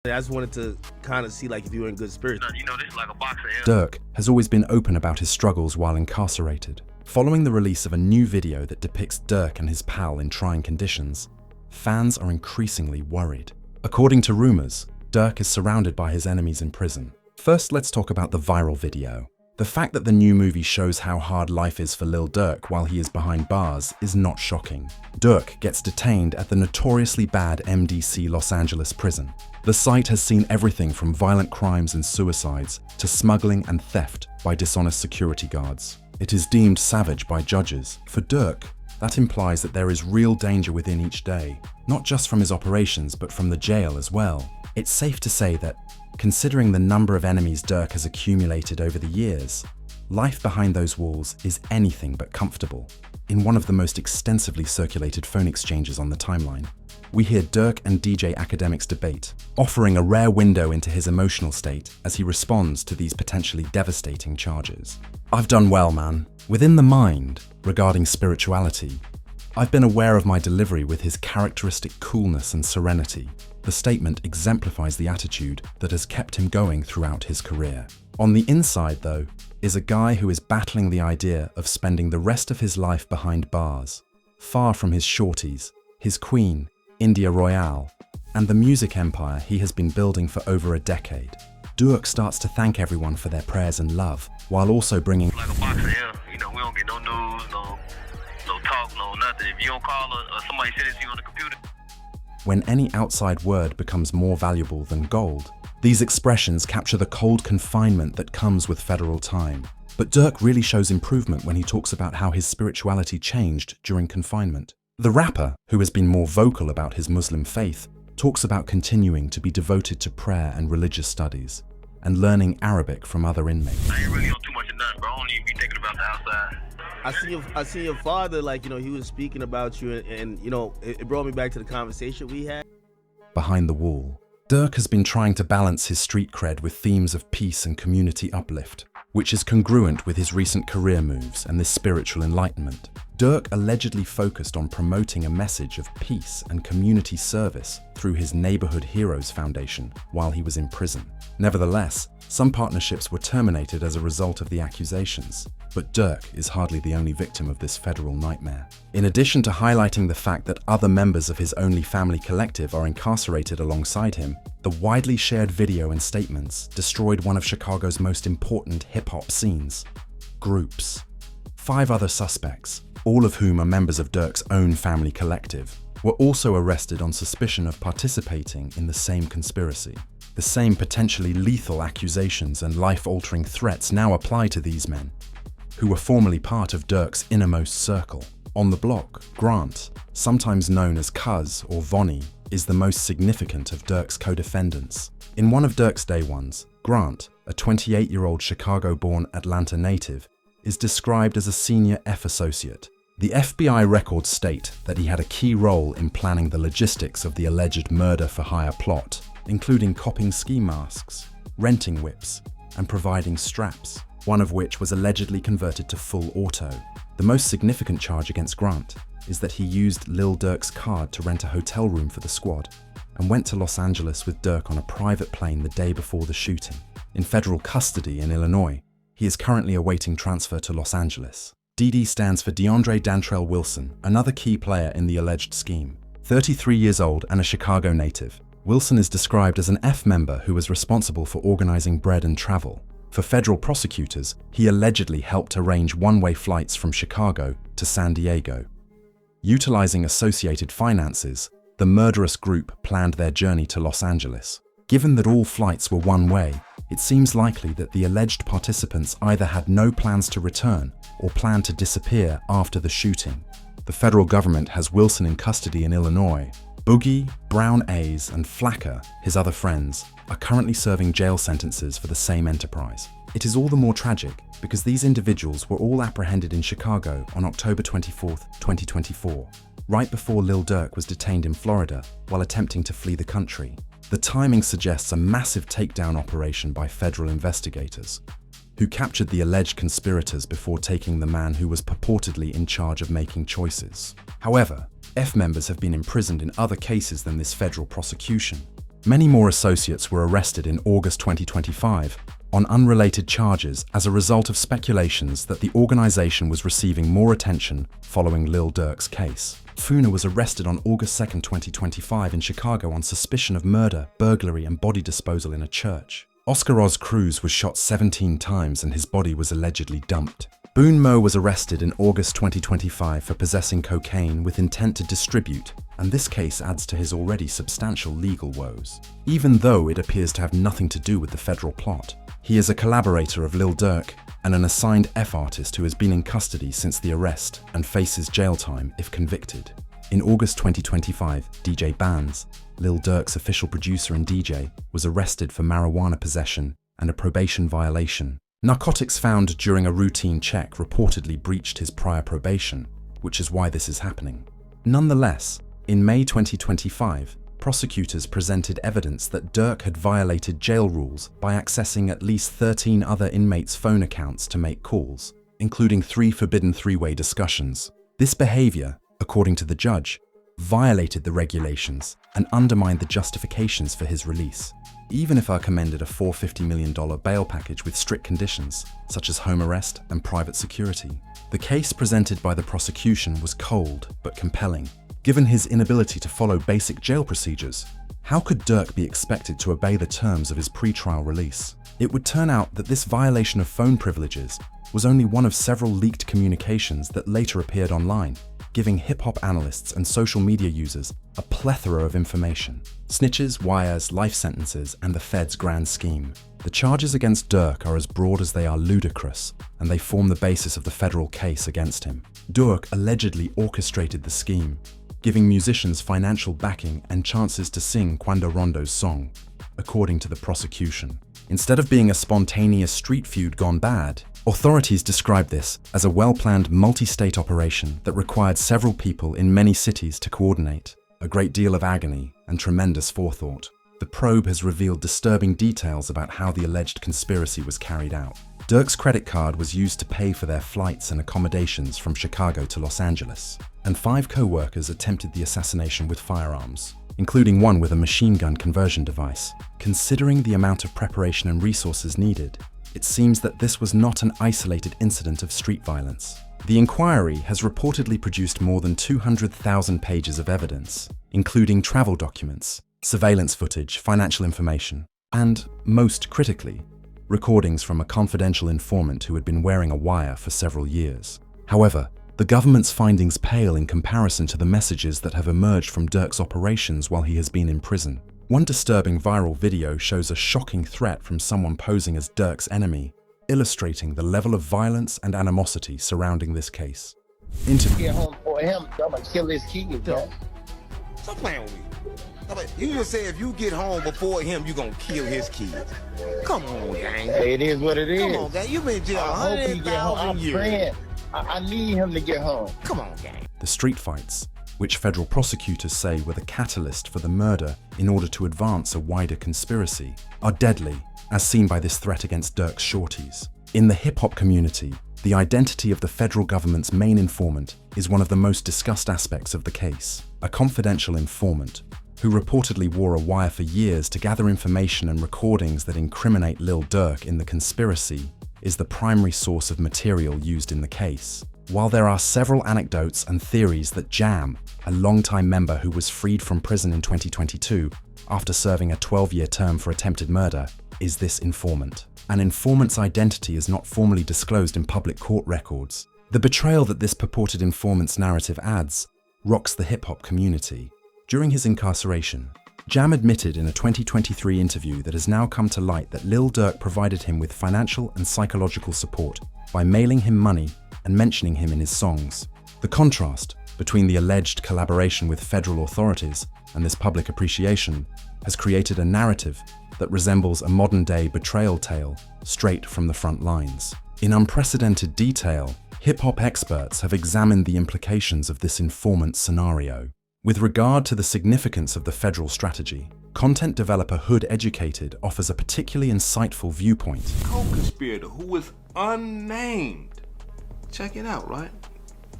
I just wanted to kind of see like if you were in good spirits. This is like a boxer. Durk has always been open about his struggles while incarcerated. Following the release of a new video that depicts Durk and his pal in trying conditions, fans are increasingly worried. According to rumors, Durk is surrounded by his enemies in prison. First, let's talk about the viral video. The fact that the new movie shows how hard life is for Lil Durk while he is behind bars is not shocking. Durk gets detained at the notoriously bad MDC Los Angeles prison. The site has seen everything from violent crimes and suicides to smuggling and theft by dishonest security guards. It is deemed savage by judges. For Durk, that implies that there is real danger within each day, not just from his operations but from the jail as well. It's safe to say that, considering the number of enemies Durk has accumulated over the years, life behind those walls is anything but comfortable. In one of the most extensively circulated phone exchanges on the timeline, we hear Durk and DJ Academics debate, offering a rare window into his emotional state as he responds to these potentially devastating charges. "I've done well, man. Within the mind, regarding spirituality, I've been aware of my delivery with his characteristic coolness and serenity." The statement exemplifies the attitude that has kept him going throughout his career. On the inside, though, is a guy who is battling the idea of spending the rest of his life behind bars, far from his shorties, his queen, India Royale, and the music empire he has been building for over a decade. Durk starts to thank everyone for their prayers and love, while also bringing Like a boxer, yeah. We don't get no news, no talk, no nothing. If you don't call or somebody says to you on the computer. When any outside word becomes more valuable than gold. These expressions capture the cold confinement that comes with federal time. But Durk really shows improvement when he talks about how his spirituality changed during confinement. The rapper, who has been more vocal about his Muslim faith, talks about continuing to be devoted to prayer and religious studies, and learning Arabic from other inmates. I ain't really on too much of nothing, bro. I don't even be thinking about the outside. I see your father, like, he was speaking about you, and it brought me back to the conversation we had. Behind the wall, Durk has been trying to balance his street cred with themes of peace and community uplift, which is congruent with his recent career moves and this spiritual enlightenment. Durk allegedly focused on promoting a message of peace and community service through his Neighborhood Heroes Foundation while he was in prison. Nevertheless, some partnerships were terminated as a result of the accusations, but Durk is hardly the only victim of this federal nightmare. In addition to highlighting the fact that other members of his Only Family collective are incarcerated alongside him, the widely shared video and statements destroyed one of Chicago's most important hip-hop scenes. Groups. 5 other suspects, all of whom are members of Durk's Own Family collective, were also arrested on suspicion of participating in the same conspiracy. The same potentially lethal accusations and life-altering threats now apply to these men, who were formerly part of Durk's innermost circle. On the block, Grant, sometimes known as Cuz or Vonnie, is the most significant of Durk's co-defendants. In one of Durk's day ones, Grant, a 28-year-old Chicago-born Atlanta native, is described as a senior F associate. The FBI records state that he had a key role in planning the logistics of the alleged murder-for-hire plot, including copying ski masks, renting whips, and providing straps, one of which was allegedly converted to full auto. The most significant charge against Grant is that he used Lil Durk's card to rent a hotel room for the squad and went to Los Angeles with Durk on a private plane the day before the shooting. In federal custody in Illinois, he is currently awaiting transfer to Los Angeles. DD stands for DeAndre Dantrell Wilson, another key player in the alleged scheme. 33 years old and a Chicago native, Wilson is described as an F member who was responsible for organizing bread and travel. For federal prosecutors, he allegedly helped arrange one-way flights from Chicago to San Diego. Utilizing associated finances, the murderous group planned their journey to Los Angeles. Given that all flights were one-way, it seems likely that the alleged participants either had no plans to return or planned to disappear after the shooting. The federal government has Wilson in custody in Illinois. Boogie, Brown A's, and Flacker, his other friends, are currently serving jail sentences for the same enterprise. It is all the more tragic because these individuals were all apprehended in Chicago on October 24, 2024, right before Lil Durk was detained in Florida while attempting to flee the country. The timing suggests a massive takedown operation by federal investigators, who captured the alleged conspirators before taking the man who was purportedly in charge of making choices. However, F members have been imprisoned in other cases than this federal prosecution, Many more associates were arrested in August 2025 on unrelated charges as a result of speculations that the organization was receiving more attention following Lil Durk's case. Funa was arrested on August 2, 2025 in Chicago on suspicion of murder, burglary, and body disposal in a church. Oscar Oz Cruz was shot 17 times and his body was allegedly dumped. Boone Mo was arrested in August 2025 for possessing cocaine with intent to distribute, and this case adds to his already substantial legal woes. Even though it appears to have nothing to do with the federal plot, he is a collaborator of Lil Durk and an assigned F artist who has been in custody since the arrest and faces jail time if convicted. In August 2025, DJ Bands, Lil Durk's official producer and DJ, was arrested for marijuana possession and a probation violation. Narcotics found during a routine check reportedly breached his prior probation, which is why this is happening. Nonetheless, in May 2025, prosecutors presented evidence that Durk had violated jail rules by accessing at least 13 other inmates' phone accounts to make calls, including 3 forbidden three-way discussions. This behavior, according to the judge, violated the regulations and undermined the justifications for his release. Even if I commended a $450 million bail package with strict conditions, such as home arrest and private security, the case presented by the prosecution was cold but compelling. Given his inability to follow basic jail procedures, how could Durk be expected to obey the terms of his pre-trial release? It would turn out that this violation of phone privileges was only one of several leaked communications that later appeared online, giving hip-hop analysts and social media users a plethora of information. Snitches, wires, life sentences, and the Fed's grand scheme. The charges against Durk are as broad as they are ludicrous, and they form the basis of the federal case against him. Durk allegedly orchestrated the scheme, giving musicians financial backing and chances to sing Quando Rondo's song, according to the prosecution. Instead of being a spontaneous street feud gone bad, authorities describe this as a well-planned multi-state operation that required several people in many cities to coordinate, a great deal of agony and tremendous forethought. The probe has revealed disturbing details about how the alleged conspiracy was carried out. Durk's credit card was used to pay for their flights and accommodations from Chicago to Los Angeles, and 5 co-workers attempted the assassination with firearms, including one with a machine gun conversion device. Considering the amount of preparation and resources needed, it seems that this was not an isolated incident of street violence. The inquiry has reportedly produced more than 200,000 pages of evidence, including travel documents, surveillance footage, financial information, and, most critically, recordings from a confidential informant who had been wearing a wire for several years. However, the government's findings pale in comparison to the messages that have emerged from Durk's operations while he has been in prison. One disturbing viral video shows a shocking threat from someone posing as Durk's enemy, illustrating the level of violence and animosity surrounding this case. Get home for him, I'm gonna kill his kids. Stop playing with me. You just say if you get home before him, you gonna kill his kids. Come on, gang. Hey, it is what it is. Come on, gang. You been in jail I hope he get home. 100,000 I'm years. praying. I need him to get home. Come on, gang. The street fights, which federal prosecutors say were the catalyst for the murder in order to advance a wider conspiracy, are deadly, as seen by this threat against Durk's shorties. In the hip-hop community, the identity of the federal government's main informant is one of the most discussed aspects of the case. A confidential informant, who reportedly wore a wire for years to gather information and recordings that incriminate Lil Durk in the conspiracy, is the primary source of material used in the case. While there are several anecdotes and theories that Jam, a longtime member who was freed from prison in 2022 after serving a 12-year term for attempted murder, is this informant. An informant's identity is not formally disclosed in public court records. The betrayal that this purported informant's narrative adds rocks the hip-hop community. During his incarceration, Jam admitted in a 2023 interview that has now come to light that Lil Durk provided him with financial and psychological support by mailing him money and mentioning him in his songs. The contrast between the alleged collaboration with federal authorities and this public appreciation has created a narrative that resembles a modern-day betrayal tale straight from the front lines. In unprecedented detail, hip-hop experts have examined the implications of this informant scenario. With regard to the significance of the federal strategy, content developer Hood Educated offers a particularly insightful viewpoint. Co-conspirator who is unnamed. Check it out, right?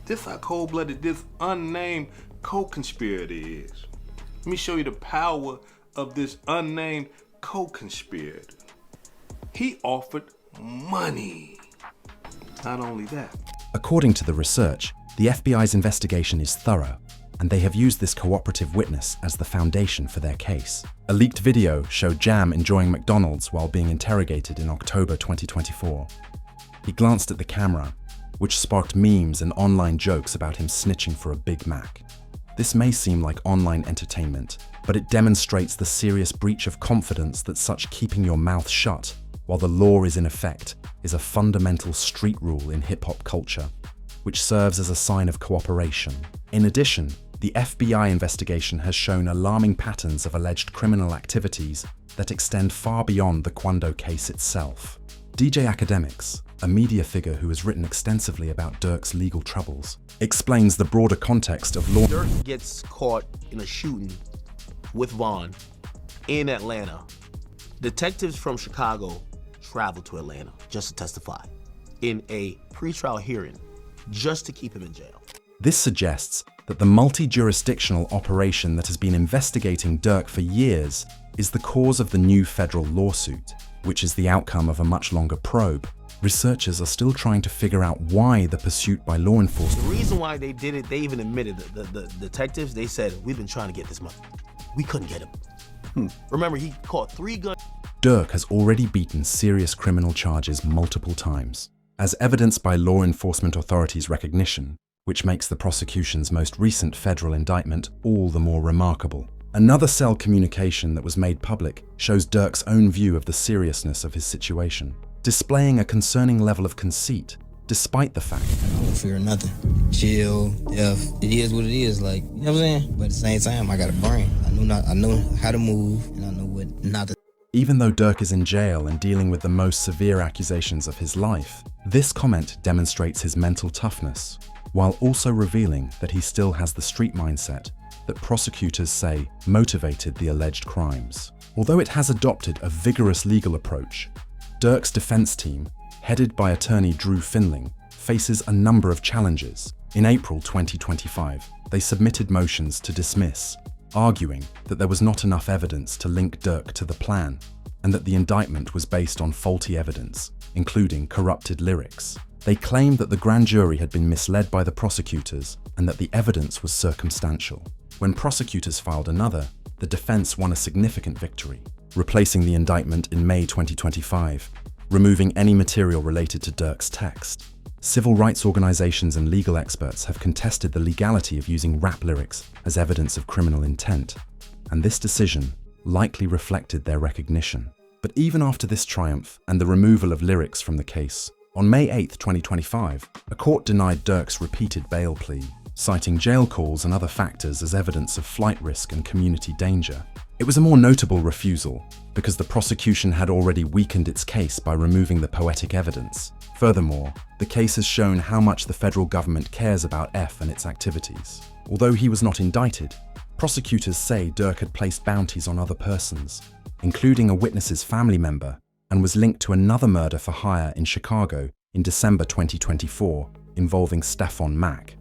This how cold-blooded this unnamed co-conspirator is. Let me show you the power of this unnamed co-conspirator. He offered money. Not only that. According to the research, the FBI's investigation is thorough, and they have used this cooperative witness as the foundation for their case. A leaked video showed Jam enjoying McDonald's while being interrogated in October 2024. He glanced at the camera, which sparked memes and online jokes about him snitching for a Big Mac. This may seem like online entertainment, but it demonstrates the serious breach of confidence that such keeping your mouth shut while the law is in effect is a fundamental street rule in hip-hop culture, which serves as a sign of cooperation. In addition, the FBI investigation has shown alarming patterns of alleged criminal activities that extend far beyond the Quando case itself. DJ Academics, a media figure who has written extensively about Durk's legal troubles, explains the broader context of law. Durk gets caught in a shooting with Vaughn in Atlanta. Detectives from Chicago travel to Atlanta just to testify in a pretrial hearing just to keep him in jail. This suggests that the multi-jurisdictional operation that has been investigating Durk for years is the cause of the new federal lawsuit, which is the outcome of a much longer probe. Researchers are still trying to figure out why the pursuit by law enforcement. The reason why they did it, they even admitted, the detectives, they said, we've been trying to get this money. We couldn't get him. Remember, he caught 3 guns. Durk has already beaten serious criminal charges multiple times, as evidenced by law enforcement authorities' recognition, which makes the prosecution's most recent federal indictment all the more remarkable. Another cell communication that was made public shows Durk's own view of the seriousness of his situation, displaying a concerning level of conceit, despite the fact. I don't fear nothing. Chill, death. It is what it is, like, you know what I'm saying? But at the same time, I got a brain. I know how to move, and I know what not to. Even though Durk is in jail and dealing with the most severe accusations of his life, this comment demonstrates his mental toughness, while also revealing that he still has the street mindset that prosecutors say motivated the alleged crimes. Although it has adopted a vigorous legal approach, Durk's defense team, headed by attorney Drew Finling, faces a number of challenges. In April 2025, they submitted motions to dismiss, arguing that there was not enough evidence to link Durk to the plan, and that the indictment was based on faulty evidence, including corrupted lyrics. They claimed that the grand jury had been misled by the prosecutors and that the evidence was circumstantial. When prosecutors filed another, the defense won a significant victory, replacing the indictment in May 2025, removing any material related to Durk's text. Civil rights organizations and legal experts have contested the legality of using rap lyrics as evidence of criminal intent, and this decision likely reflected their recognition. But even after this triumph and the removal of lyrics from the case, on May 8, 2025, a court denied Durk's repeated bail plea, citing jail calls and other factors as evidence of flight risk and community danger. It was a more notable refusal because the prosecution had already weakened its case by removing the poetic evidence. Furthermore, the case has shown how much the federal government cares about F and its activities. Although he was not indicted, prosecutors say Durk had placed bounties on other persons, including a witness's family member, and was linked to another murder for hire in Chicago in December 2024 involving Stephon Mack.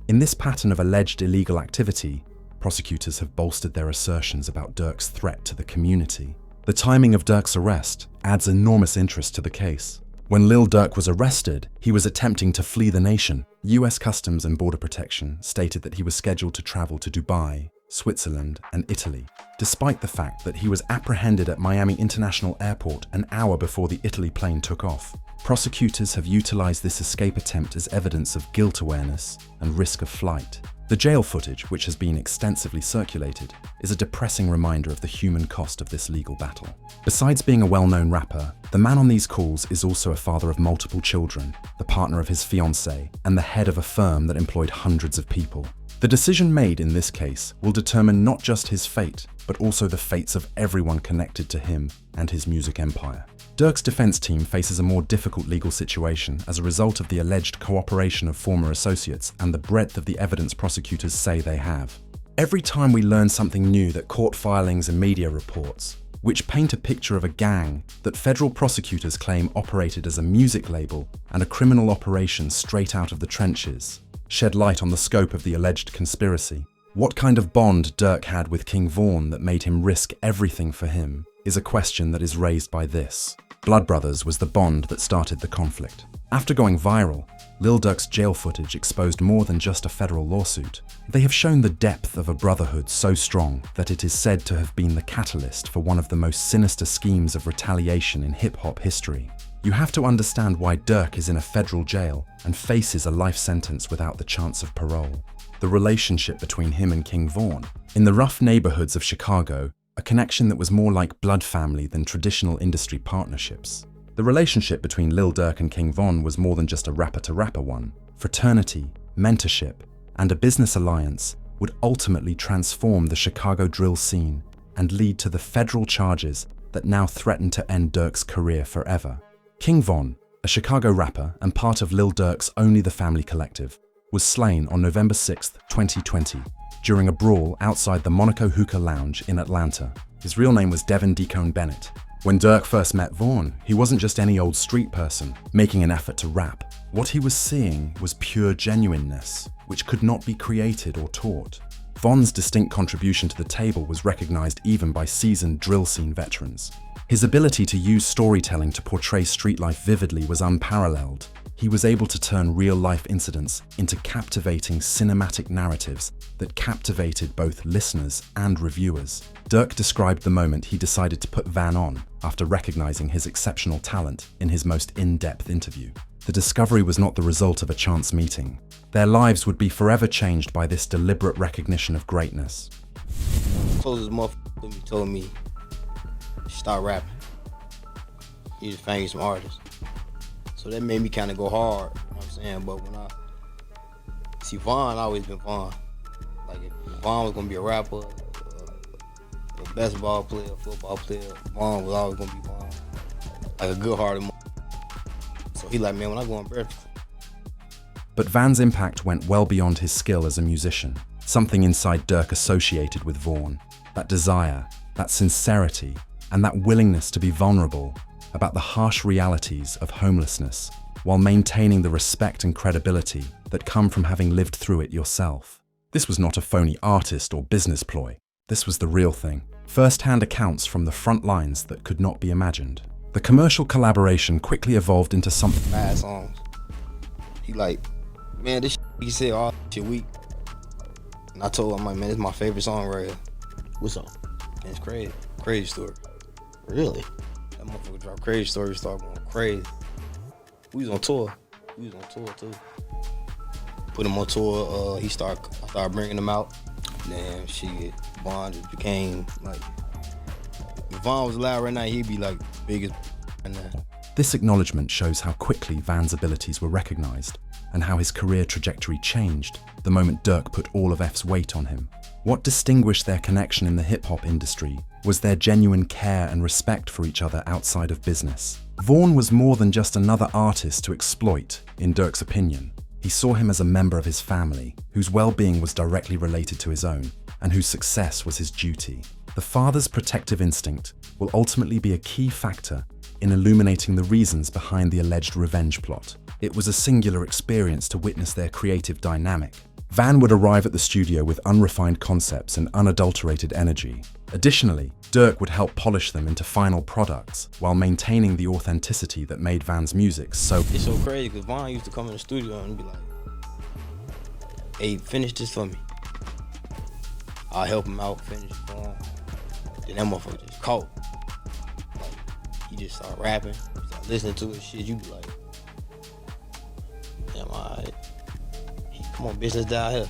In this pattern of alleged illegal activity, prosecutors have bolstered their assertions about Durk's threat to the community. The timing of Durk's arrest adds enormous interest to the case. When Lil Durk was arrested, he was attempting to flee the nation. US Customs and Border Protection stated that he was scheduled to travel to Dubai, Switzerland, and Italy, despite the fact that he was apprehended at Miami International Airport an hour before the Italy plane took off. Prosecutors have utilized this escape attempt as evidence of guilt awareness and risk of flight. The jail footage, which has been extensively circulated, is a depressing reminder of the human cost of this legal battle. Besides being a well-known rapper, the man on these calls is also a father of multiple children, the partner of his fiancée, and the head of a firm that employed hundreds of people. The decision made in this case will determine not just his fate, but also the fates of everyone connected to him and his music empire. Durk's defense team faces a more difficult legal situation as a result of the alleged cooperation of former associates and the breadth of the evidence prosecutors say they have. Every time we learn something new that court filings and media reports, which paint a picture of a gang that federal prosecutors claim operated as a music label and a criminal operation straight out of the trenches, shed light on the scope of the alleged conspiracy. What kind of bond Durk had with King Vaughn that made him risk everything for him is a question that is raised by this. Blood Brothers was the bond that started the conflict. After going viral, Lil Durk's jail footage exposed more than just a federal lawsuit. They have shown the depth of a brotherhood so strong that it is said to have been the catalyst for one of the most sinister schemes of retaliation in hip-hop history. You have to understand why Durk is in a federal jail and faces a life sentence without the chance of parole. The relationship between him and King Vaughn. In the rough neighborhoods of Chicago, a connection that was more like blood family than traditional industry partnerships. The relationship between Lil Durk and King Von was more than just a rapper-to-rapper one. Fraternity, mentorship, and a business alliance would ultimately transform the Chicago drill scene and lead to the federal charges that now threaten to end Durk's career forever. King Von, a Chicago rapper and part of Lil Durk's Only the Family collective, was slain on November 6, 2020, during a brawl outside the Monaco Hookah Lounge in Atlanta. His real name was Devin Deacon Bennett. When Durk first met Vaughn, he wasn't just any old street person making an effort to rap. What he was seeing was pure genuineness, which could not be created or taught. Vaughn's distinct contribution to the table was recognized even by seasoned drill scene veterans. His ability to use storytelling to portray street life vividly was unparalleled. He was able to turn real-life incidents into captivating cinematic narratives that captivated both listeners and reviewers. Durk described the moment he decided to put Van on after recognizing his exceptional talent in his most in-depth interview. The discovery was not the result of a chance meeting. Their lives would be forever changed by this deliberate recognition of greatness. Closest motherfucker told me, start rapping. He's a famous artist. So that made me kind of go hard, you know what I'm saying? But when I see Vaughn, I always been Vaughn. Like if Vaughn was gonna be a rapper, a basketball player, a football player, Vaughn was always gonna be Vaughn. Like a good-hearted motherfucker. So he like, man, when I go on breakfast. But Van's impact went well beyond his skill as a musician. Something inside Durk associated with Vaughn. That desire, that sincerity, and that willingness to be vulnerable about the harsh realities of homelessness while maintaining the respect and credibility that come from having lived through it yourself. This was not a phony artist or business ploy. This was the real thing. First-hand accounts from the front lines that could not be imagined. The commercial collaboration quickly evolved into something. Bad songs. He like, man, this shit, he said all shit weak. And I told him, I'm like, man, this is my favorite song right here. What's up? And it's crazy. Crazy story. Really? That motherfucker dropped Crazy Story, started going crazy. We was on tour. We was on tour too. Put him on tour. I started bringing him out. Then shit, Vaughn just became like. If Vaughn was alive right now, he'd be like biggest right now. This acknowledgement shows how quickly Van's abilities were recognized and how his career trajectory changed the moment Durk put all of F's weight on him. What distinguished their connection in the hip-hop industry was their genuine care and respect for each other outside of business. Vaughn was more than just another artist to exploit, in Durk's opinion. He saw him as a member of his family, whose well-being was directly related to his own, and whose success was his duty. The father's protective instinct will ultimately be a key factor in illuminating the reasons behind the alleged revenge plot. It was a singular experience to witness their creative dynamic. Van would arrive at the studio with unrefined concepts and unadulterated energy. Additionally, Durk would help polish them into final products while maintaining the authenticity that made Van's music so... It's so crazy because Vaughn used to come in the studio and be like, hey, finish this for me. I'll help him out, finish it for him. Then that motherfucker just caught. Like, he just started rapping, started listening to his shit, you be like, damn, alright. Come on, bitch, let's die here.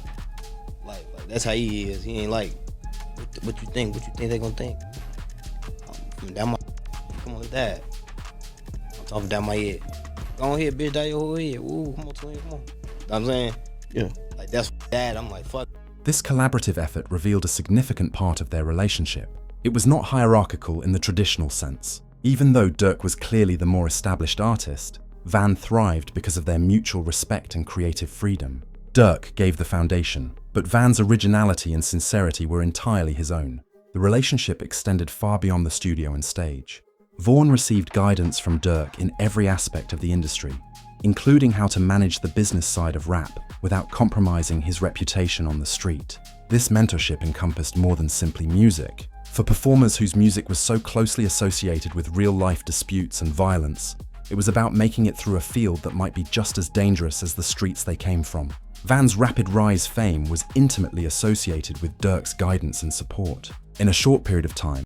Like that's how he is. He ain't like, what you think they gonna think? Down my, come on, let's die. I'm talking down my head. Go on here, bitch, die your whole head. Ooh, come on, twin, come on. You know what I'm saying? Yeah. Like that's that. I'm like, fuck. This collaborative effort revealed a significant part of their relationship. It was not hierarchical in the traditional sense. Even though Durk was clearly the more established artist, Van thrived because of their mutual respect and creative freedom. Durk gave the foundation, but Van's originality and sincerity were entirely his own. The relationship extended far beyond the studio and stage. Vaughn received guidance from Durk in every aspect of the industry, including how to manage the business side of rap without compromising his reputation on the street. This mentorship encompassed more than simply music. For performers whose music was so closely associated with real-life disputes and violence, it was about making it through a field that might be just as dangerous as the streets they came from. Van's rapid rise fame was intimately associated with Durk's guidance and support. In a short period of time,